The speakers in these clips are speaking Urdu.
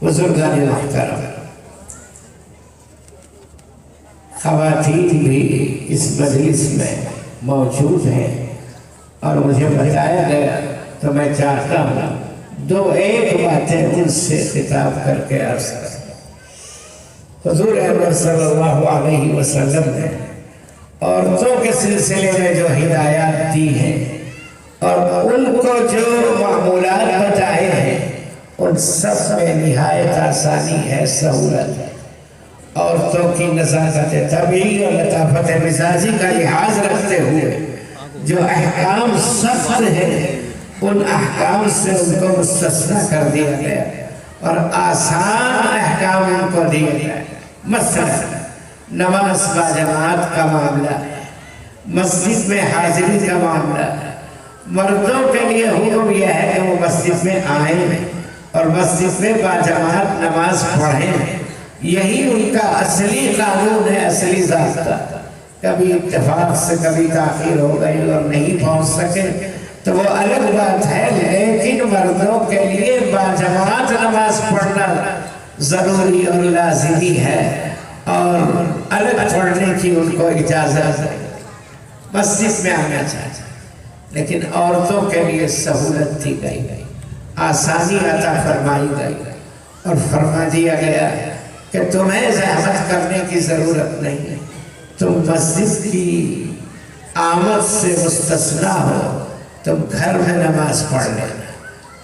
بزرگان محترم، خواتین بھی اس مجلس میں موجود ہیں اور مجھے بتایا گیا تو میں چاہتا ہوں دو ایک باتیں ان سے خطاب کر کے عرض کروں۔ حضور اکرم صلی اللہ علیہ وسلم نے عورتوں کے سلسلے میں جو ہدایات دی ہیں اور ان کو جو معمولات بتائے ہیں ان سب میں نہایت آسانی ہے، سہولت ہے۔ عورتوں کی نزاکت طبعی اور لطافت مزاجی کا لحاظ رکھتے ہوئے جو احکام سخت ہیں ان احکام سے ان کو مستثنیٰ کر دیا گیا اور آسان احکام ان کو دیے گئے۔ مثلا نماز باجماعت کا معاملہ ہے، مسجد میں حاضری کا معاملہ ہے۔ مردوں کے لیے حکم یہ ہے کہ وہ مسجد میں آئیں اور مسجد میں باجماعت نماز پڑھیں، یہی ان کا اصلی قانون ہے، اصلی ضابطہ۔ کبھی اتفاق سے کبھی تاخیر ہو گئی اور نہیں پہنچ سکے تو وہ الگ بات ہے، لیکن مردوں کے لیے باجماعت نماز پڑھنا ضروری اور لازمی ہے اور الگ پڑھنے کی ان کو اجازت ہے، مسجد میں آنا چاہیے۔ لیکن عورتوں کے لیے سہولت دی گئی، آسانی عطا فرمائی گئی اور فرما دیا گیا کہ تمہیں زحمت کرنے کی ضرورت نہیں ہے، تم مسجد کی آمد سے مستثنیٰ ہو، تم گھر میں نماز پڑھ لینا،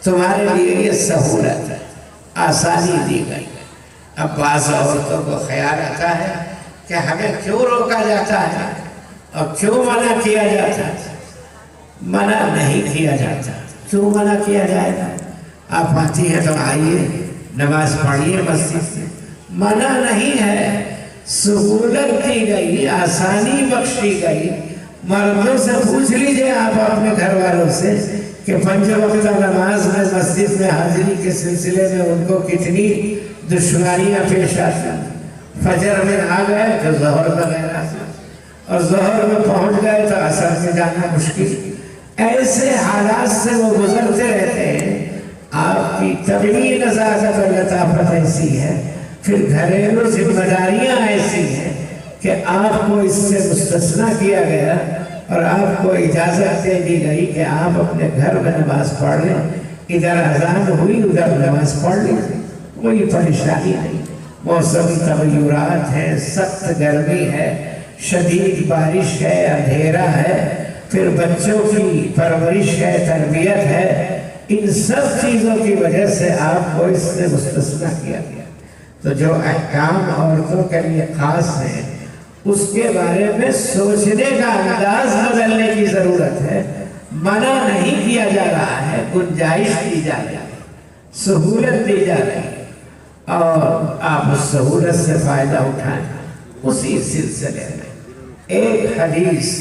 تمہارے لیے یہ سہولت ہے، آسانی دی گئی۔ اب بعض عورتوں کو خیال آتا ہے کہ ہمیں کیوں روکا جاتا ہے اور کیوں منع کیا جاتا ہے۔ منع نہیں کیا جاتا، کیوں منع کیا جائے گا؟ آپ آتی ہیں تو آئیے، نماز پڑھیے مسجد میں، منع نہیں ہے، سہولت دی گئی، آسانی بخشی گئی۔ مردوں سے پوچھ لیجئے آپ اپنے گھر والوں سے کہ 5 وقتہ نماز میں مسجد میں حاضری کے سلسلے میں ان کو کتنی دشواریاں پیش آتی ہیں۔ فجر میں آ گئے تو ظہر وغیرہ اور ظہر میں پہنچ گئے تو عصر میں جانا مشکل، ایسے حالات سے وہ گزرتے رہتے ہیں۔ آپ کی طبعی نزاکت اور لطافت ایسی ہے، پھر گھریلو ذمہ داریاں ایسی ہیں کہ آپ کو اس سے مستثنیٰ کیا گیا اور آپ کو اجازت دے دی گئی کہ آپ اپنے گھر میں نماز پڑھ لیں، ادھر اذان ہوئی ادھر نماز پڑھ لیں، کوئی پریشانی نہیں۔ موسمی تغیرات ہیں، سخت گرمی ہے، شدید بارش ہے، اندھیرا ہے، پھر بچوں کی پرورش ہے، تربیت ہے، ان سب چیزوں کی وجہ سے آپ کو اس سے مستثنیٰ کیا گیا۔ تو جو احکام عورتوں کے لیے خاص ہیں اس کے بارے میں سوچنے کا انداز بدلنے کی ضرورت ہے۔ منع نہیں کیا جا رہا ہے، گنجائش دی جا رہی ہے، سہولت دی جا رہی ہے اور آپ اس سہولت سے فائدہ اٹھائیں۔ اسی سلسلے میں ایک حدیث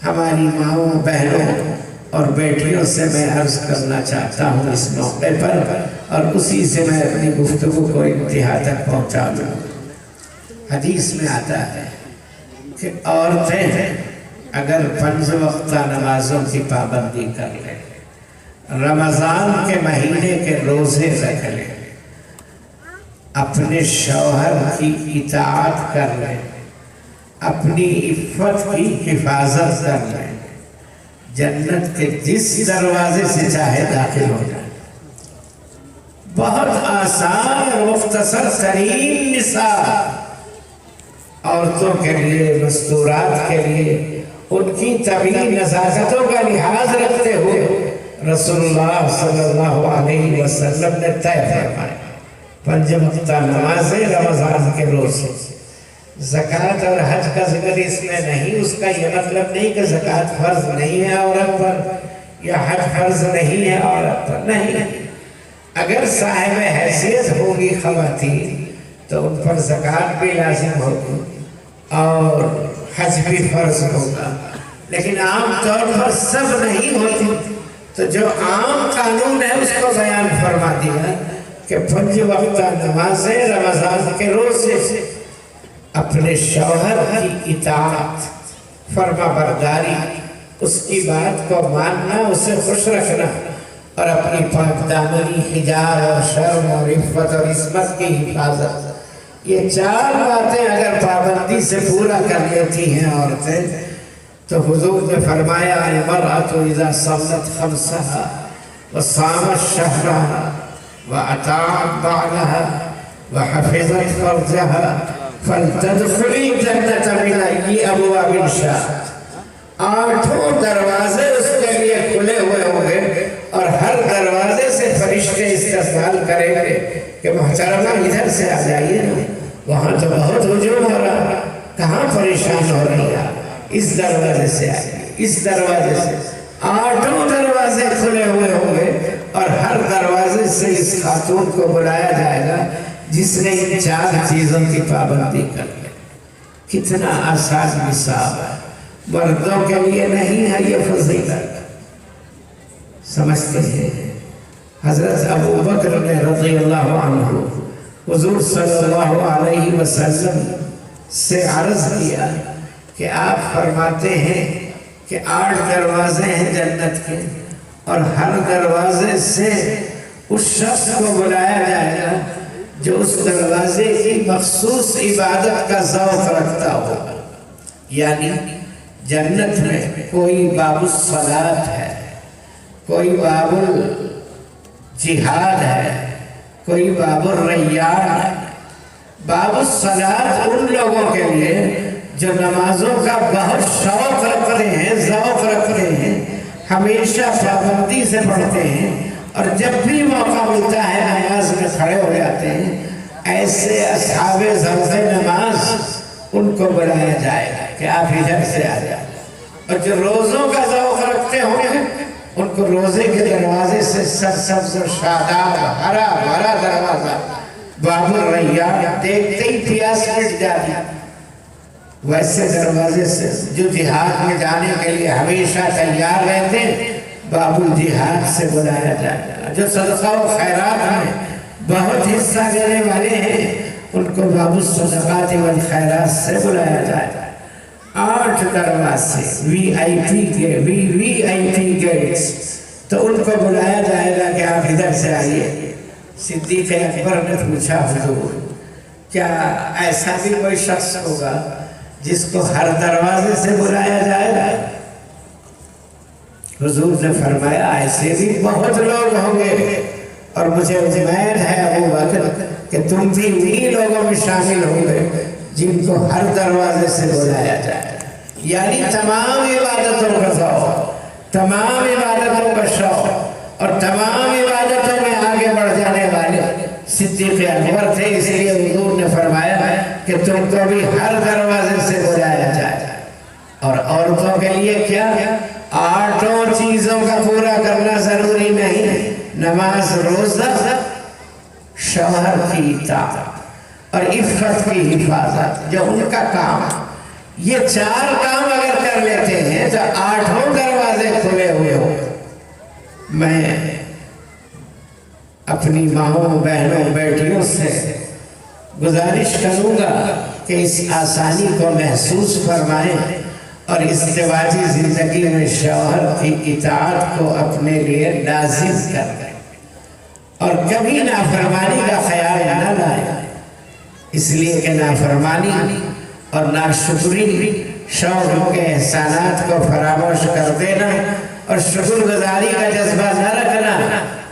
ہماری ماؤں، بہنوں اور بیٹیوں سے میں عرض کرنا چاہتا ہوں اس موقع پر، اور اسی سے میں اپنی گفتگو کو انتہا تک پہنچا دوں۔ حدیث میں آتا ہے کہ عورتیں اگر 5 وقتہ نمازوں کی پابندی کر لیں، رمضان کے مہینے کے روزے رکھ لیں، اپنے شوہر کی اطاعت کر لیں، اپنی عفت کی حفاظت کر لیں، جنت کے جس دروازے سے چاہے داخل ہو جائے۔ بہت آسان اور مختصر ترین نصاب عورتوں کے لیے، مستورات کے لیے، ان کی طبعی نزاکتوں کا لحاظ رکھتے ہوئے رسول اللہ صلی اللہ علیہ وسلم نے طے فرمایا 5 وقتہ نمازیں رمضان کے روزے۔ زکوٰۃ اور حج کا ذکر اس میں نہیں، اس کا یہ مطلب نہیں کہ زکوٰۃ فرض نہیں ہے عورت پر یا حج فرض نہیں ہے عورت پر، نہیں۔ اگر صاحب حیثیت ہوگی خواتین تو ان پر زکوٰۃ بھی لازم ہوگی اور حج بھی فرض ہوگا، لیکن عام طور پر سب نہیں ہوتی۔ تو جو عام قانون ہے اس کو بیان فرما دیا کہ 5 وقتہ نمازیں رمضان کے روزے سے، اپنے شوہر کی اطاعت، فرما برداری، اس کی بات کو ماننا، اسے خوش رکھنا، اور اپنی پاک دامنی، حجاب اور شرم اور عفت اور عصمت کی حفاظت، یہ 4 باتیں اگر پابندی سے پورا کر لیتی ہیں عورتیں تو حضور نے فرمایا المرأة اذا صلت خمسها وصامت شهرها وأطاعت بعلها وحفظت فرجها فلتدخل الجنة من أي أبواب شاءت۔ 8 دروازے اس کے لیے کھلے ہوئے ہوں گے اور ہر دروازے سے فرشتے استقبال کریں گے کہ محترمہ ادھر سے آ جائیے نا، وہاں تو بہت ہجوم ہو رہا، کہاں پریشان ہو رہی ہے، اس دروازے سے آئیے، اس دروازے سے۔ 8 دروازے کھلے ہوئے ہوں گے اور ہر دروازے سے اس خاتون کو بلایا جائے گا جس نے ان 4 چیزوں کی پابندی کر لی۔ کتنا آسان نصاب ہے، مردوں کے لیے نہیں ہے یہ فضیلت، سمجھتے ہیں۔ حضرت ابو بکر نے رضی اللہ عنہ حضور صلی اللہ علیہ وسلم سے عرض کیا کہ آپ فرماتے ہیں کہ 8 دروازے ہیں جنت کے اور ہر دروازے سے اس شخص کو بلایا جائے گا جو اس دروازے کی مخصوص عبادت کا ذوق رکھتا ہوگا۔ یعنی جنت میں کوئی باب الصلاۃ ہے، کوئی باب الجہاد ہے، کوئی باب الریان ہے۔ باب الصلاۃ ان لوگوں کے لیے جو نمازوں کا بہت شوق رکھ رہے ہیں، ذوق رکھ رہے ہیں، ہمیشہ پابندی سے پڑھتے ہیں اور جب بھی موقع ملتا ہے نماز میں کھڑے ہو جاتے ہیں۔ ایسے اصحاب ذوق نماز ان کو بلایا جائے گا کہ آپ ادھر سے آ جائیں، اور جو روزوں کا ذوق رکھتے ہوں گے ان کو روزے کے دروازے سے سرسبز و شاداب ہرا بھرا دروازہ باب الریان دیکھتے ہی پیاس مٹ جاتی، ویسے دروازے سے جو جہاد میں جانے کے لیے ہمیشہ تیار رہتے ہیں باب الجہاد سے بلایا جائے گا۔ جو صدقہ و خیرات میں بہت حصہ لینے والے ہیں ان کو باب الصدقات والخیرات سے بلایا جائے گا۔ 8 دروازے وی آئی پی گیٹس، تو ان کو بلایا جائے گا کہ آپ ادھر سے آئیے۔ صدیق اکبر نے پوچھا حضور کیا ایسا بھی کوئی شخص ہوگا جس کو ہر دروازے سے بلایا جائے گا؟ حضور نے فرمایا ایسے بھی بہت لوگ ہوں گے اور مجھے امید ہے ابو بکر کہ تم بھی انہی لوگوں میں شامل ہوں گے جن کو ہر دروازے سے بلایا جائے۔ یعنی تمام عبادتوں کا ذوق، تمام عبادتوں کا شوق اور تمام عبادتوں میں آگے بڑھ جانے والے صدیق اکبر تھے، اس لیے حضور نے فرمایا کہ تم کو بھی ہر دروازے سے بلایا جائے۔ اور عورتوں کے لیے کیا 8 چیزوں کا پورا کرنا ضروری نہیں، نماز، روزہ، شوہر کی اطاعت اور عفت کی حفاظت جو ان کا کام، یہ 4 کام اگر کر لیتے ہیں تو 8 دروازے کھلے ہوئے ہو۔ میں اپنی ماؤں، بہنوں، بیٹیوں سے گزارش کروں گا کہ اس آسانی کو محسوس فرمائیں اور ازدواجی زندگی میں شوہر کی اطاعت کو اپنے لیے لازم کر دیں اور کبھی نافرمانی کا خیال نہ لائیں، اس لیے کہ نافرمانی اور ناشکری شوہروں کے احسانات کو فراموش کر دینا اور شکر گزاری کا جذبہ نہ رکھنا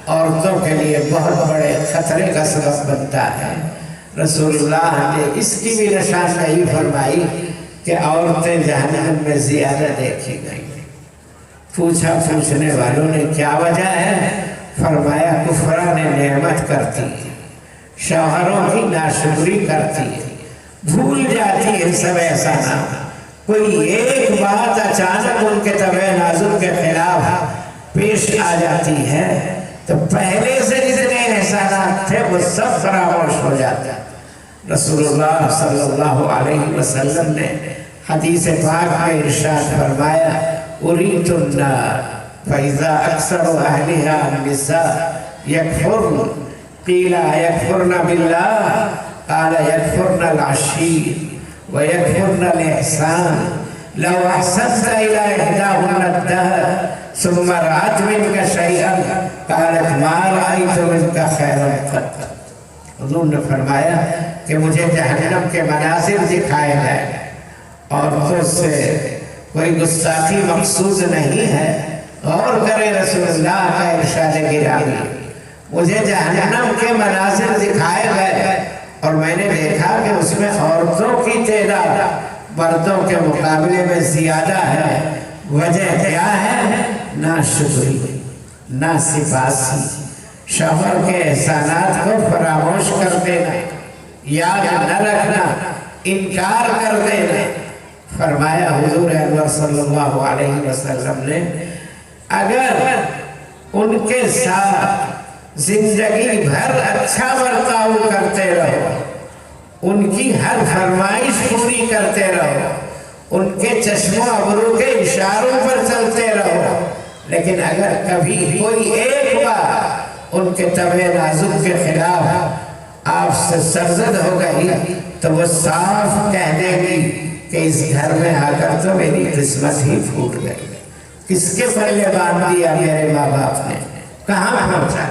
عورتوں کے لیے بہت بڑے خطرے کا سبب بنتا ہے۔ رسول اللہ نے اس کی بھی نشاندہی فرمائی کہ عورتیں جہنم میں زیادہ دیکھی گئی۔ پوچھا پوچھنے والوں نے کیا وجہ ہے؟ فرمایا کفران نعمت کرتی ہے، شوہروں کی ناشکری کرتی ہے، بھول جاتی ہے سب احسانات، کوئی ایک بات اچانک ان کے طبع نازک کے خلاف پیش آ جاتی ہے تو پہلے سے جتنے احسانات تھے وہ سب فراموش ہو جاتے ہیں۔ رسول اللہ صلی اللہ علیہ وسلم نے حدیث پاک میں ارشاد فرمایا اریت النار فاذا اکثر اہلها النساء یکفرن قیل یکفرن باللہ قال یکفرن العشیر ویکفرن الاحسان لو احسنت الى احداهن الدهر ثم رأت منك شيئا قالت ما رأيت منك خیرا قط، حضور نے فرمایا کہ مجھے جہنم کے مناظر دکھائے گئے، عورتوں سے کوئی گستاخی مقصود نہیں ہے۔ غور کرے رسول اللہ کا ارشاد گرامی، مجھے جہنم کے مناظر دکھائے گئے اور میں نے دیکھا کہ اس میں عورتوں کی تعداد مردوں کے مقابلے میں زیادہ ہے۔ وجہ کیا ہے؟ ناشکری، ناسپاسی، شوہر کے احسانات کو فراموش کر دینا، یاد نہ رکھنا، انکار کر دینا۔ فرمایا حضور انور صلی اللہ علیہ وسلم نے اگر ان کے ساتھ زندگی بھر اچھا برتاؤ کرتے رہو، ان کی ہر فرمائش پوری کرتے رہو، ان کے چشم و ابرو کے اشاروں پر چلتے رہو، لیکن اگر کبھی کوئی ایک بار ان کے طبع نازک کے خلاف آپ سے سرزد ہو گئی تو وہ صاف کہہ دے گی کہ اس گھر میں آ کر تو میری قسمت ہی پھوٹ گئی، کس کے پلے باندھ دیا میرے ماں باپ نے، کہاں پہنچا۔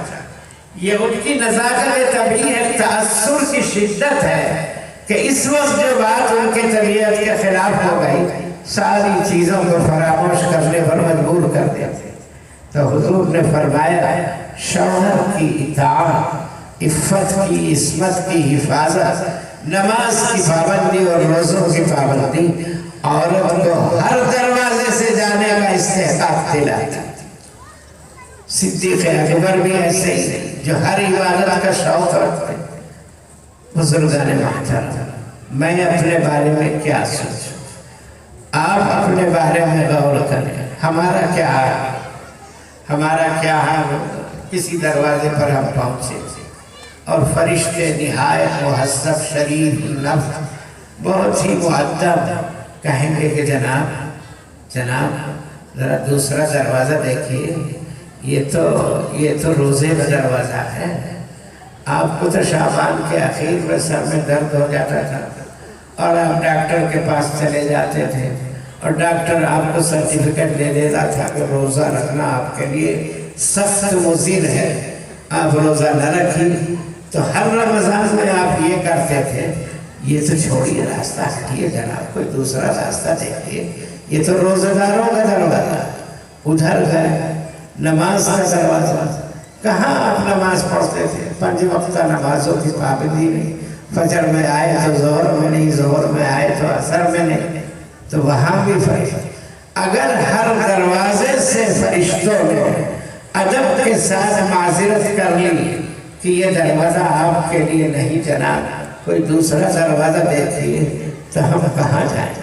یہ ان کی نزاکت طبیعت، تأثر کی شدت ہے کہ اس وقت جو بات ان کے طبیعت کے خلاف ہو گئی ساری چیزوں کو فراموش کرنے پر مجبور کر دیتے۔ تو حضور نے فرمایا شوہر کی اطاعت، عفت کی، عصمت کی حفاظت، نماز کی پابندی اور روزوں کی پابندی عورت کو ہر دروازے سے جانے کا استحقاق دلاتا۔ صدیق اکبر بھی ایسے ہی جو ہر عبادت کا شوق رکھتے۔ بزرگان محترم، میں اپنے بارے میں کیا سوچوں، آپ اپنے بارے میں غور کریں۔ ہمارا کیا حال، ہمارا کیا حال؟ کسی دروازے پر ہم پہنچے اور فرشتے نہایت محذب، شریف نفس، بہت ہی مؤدب کہیں گے کہ جناب ذرا دوسرا دروازہ دیکھیے، یہ تو روزے کا دروازہ ہے۔ آپ کو تو شعبان کے آخر میں سر میں درد ہو جاتا تھا اور آپ ڈاکٹر کے پاس چلے جاتے تھے اور ڈاکٹر آپ کو سرٹیفکیٹ دے دیتا تھا کہ روزہ رکھنا آپ کے لیے سخت مضر ہے، آپ روزہ نہ رکھیں۔ تو ہر رمضان میں آپ یہ کرتے تھے، یہ تو چھوڑیے، راستہ ہٹیے جناب، کوئی دوسرا راستہ دیکھیے، یہ تو روزہ داروں کا دروازہ، ادھر گئے۔ نماز کا دروازہ، کہاں آپ نماز پڑھتے تھے؟ 5 وقتہ نمازوں کی پابندی نہیں، فجر میں آئے تو ظہر میں نہیں، ظہر میں آئے تو عصر میں نہیں، تو وہاں بھی فرشت۔ اگر ہر دروازے سے فرشتوں نے ادب کے ساتھ معذرت کر لی کہ یہ دروازہ آپ کے لیے نہیں جناب، کوئی دوسرا دروازہ دیکھیے، تو ہم کہاں جائیں،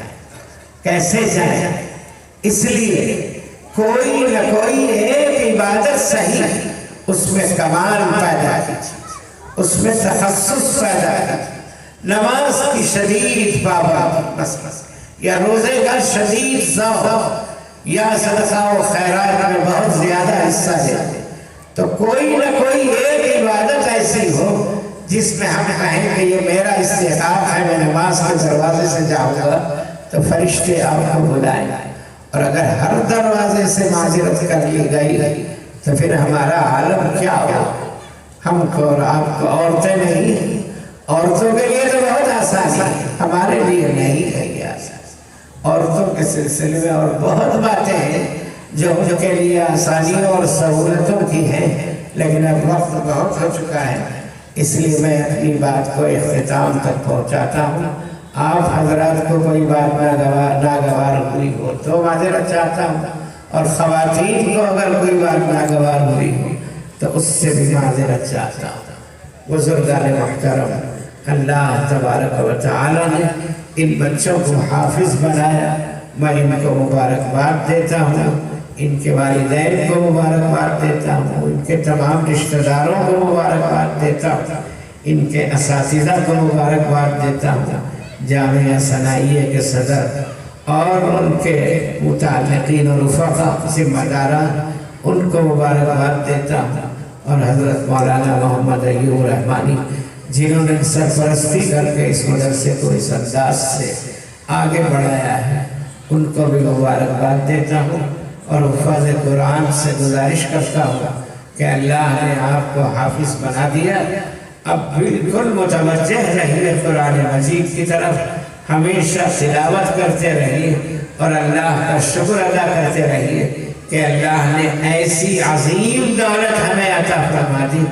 کیسے جائیں؟ اس لیے کوئی نہ کوئی ایک عبادت صحیح، اس میں کمال پیدا کیجیے، اس میں تخصص پیدا کیجیے۔ نماز کی شدید پابندی یا روزے کا شدید ذوق یا صدقہ و خیرات میں بہت زیادہ حصہ ہے، تو کوئی نہ کوئی ایک عبادت ایسی ہو جس میں ہم کہیں کہ یہ میرا استحقاق ہے، میں نماز کے دروازے سے جاؤں گا، تو فرشتے آپ کو بلائیں۔ اور اگر ہر دروازے سے معذرت کر لی گئی تو پھر ہمارا عالم کیا ہو؟ ہم کو اور آپ کو عورتیں نہیں، عورتوں کے لیے تو بہت آسان ہے، ہمارے لیے نہیں ہے یہ آسان۔ عورتوں کے سلسلے میں اور بہت باتیں ہیں جو ان کے لیے آسانیوں اور سہولتوں کی ہیں، لیکن اب وقت بہت ہو چکا ہے، اس لیے میں اپنی بات کو اختتام تک پہنچاتا ہوں۔ آپ حضرات کو کوئی بات ناگوار ہوئی ہو تو معذرت چاہتا ہوں، اور خواتین کو اگر کوئی بات ناگوار ہوئی ہو تو اس سے بھی معذرت چاہتا ہوں۔ بزرگان محترم، اللہ تبارک و تعالی نے ان بچوں کو حافظ بنایا، میں ان کو مبارکباد دیتا ہوں، ان کے والدین کو مبارکباد دیتا ہوں، ان کے تمام رشتہ داروں کو مبارکباد دیتا ہوں، ان کے اساتذہ کو مبارکباد دیتا ہوں، جامعہ ثنائیہ کے صدر اور ان کے متعلقین اور رفقا ذمہ داران، ان کو مبارکباد دیتا ہوں، اور حضرت مولانا محمد ایوب رحمانی جنہوں نے سرپرستی کر کے اس مدرسے کو اس انداز سے آگے بڑھایا ہے، ان کو بھی مبارکباد دیتا ہوں، اور حفاظ قرآن سے گزارش کرتا ہوں کہ اللہ نے آپ کو حافظ بنا دیا، اب بالکل متوجہ رہیے قرآن مجید کی طرف، ہمیشہ تلاوت کرتے رہیے اور اللہ کا شکر ادا کرتے رہیے کہ اللہ نے ایسی عظیم دولت ہمیں عطا فرما دی۔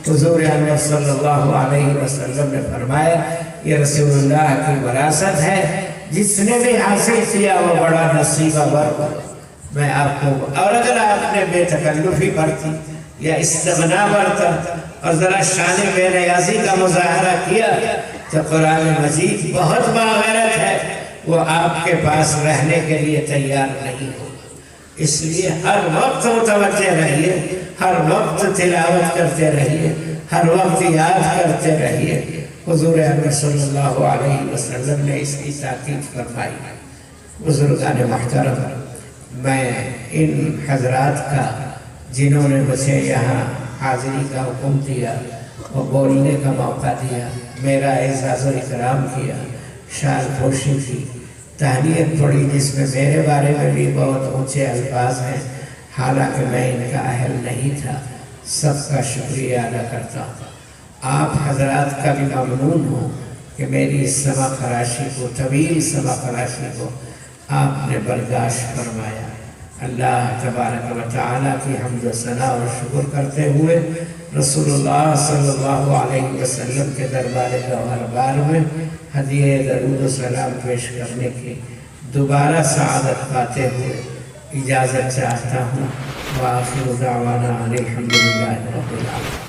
حضور انور صلی اللہ علیہ وسلم نے فرمایا یہ رسول اللہ کی وراثت ہے، جس نے بھی حاصل کیا وہ بڑا نصیبہ بر۔ میں آپ کو، اور اگر آپ نے بے تکلفی برتی یا استغنا برتا اور ذرا شان بے نیازی کا مظاہرہ کیا تو قرآن مجید بہت باغیرت ہے، وہ آپ کے پاس رہنے کے لیے تیار نہیں ہوگا۔ اس لیے ہر وقت متوجہ رہیے، ہر وقت تلاوت کرتے رہیے، ہر وقت یاد کرتے رہیے۔ حضور اکرم صلی اللہ علیہ وسلم نے اس کی تاکید فرمائی۔ بزرگان محترم، میں ان حضرات کا جنہوں نے مجھے یہاں حاضری کا حکم دیا اور بولنے کا موقع دیا، میرا اعزاز و اکرام کیا، شان پوشی کی، تہنیت پڑھی جس میں میرے بارے میں بھی بہت اونچے الفاظ ہیں، حالانکہ میں ان کا اہل نہیں تھا، سب کا شکریہ ادا کرتا ہوں۔ آپ حضرات کا بھی ممنون ہوں کہ میری اس سما فراشی کو، طویل سما فراشی کو آپ نے برداشت فرمایا۔ اللہ تبارک و تعالیٰ کی حمد و ثنا اور شکر کرتے ہوئے رسول اللہ صلی اللہ علیہ وسلم کے دربار گوہر میں ہدیہ درود و سلام پیش کرنے کی دوبارہ سعادت پاتے ہوئے اجازت چاہتا ہوں۔ وآخر دعوانا الحمدللہ رب العالمین۔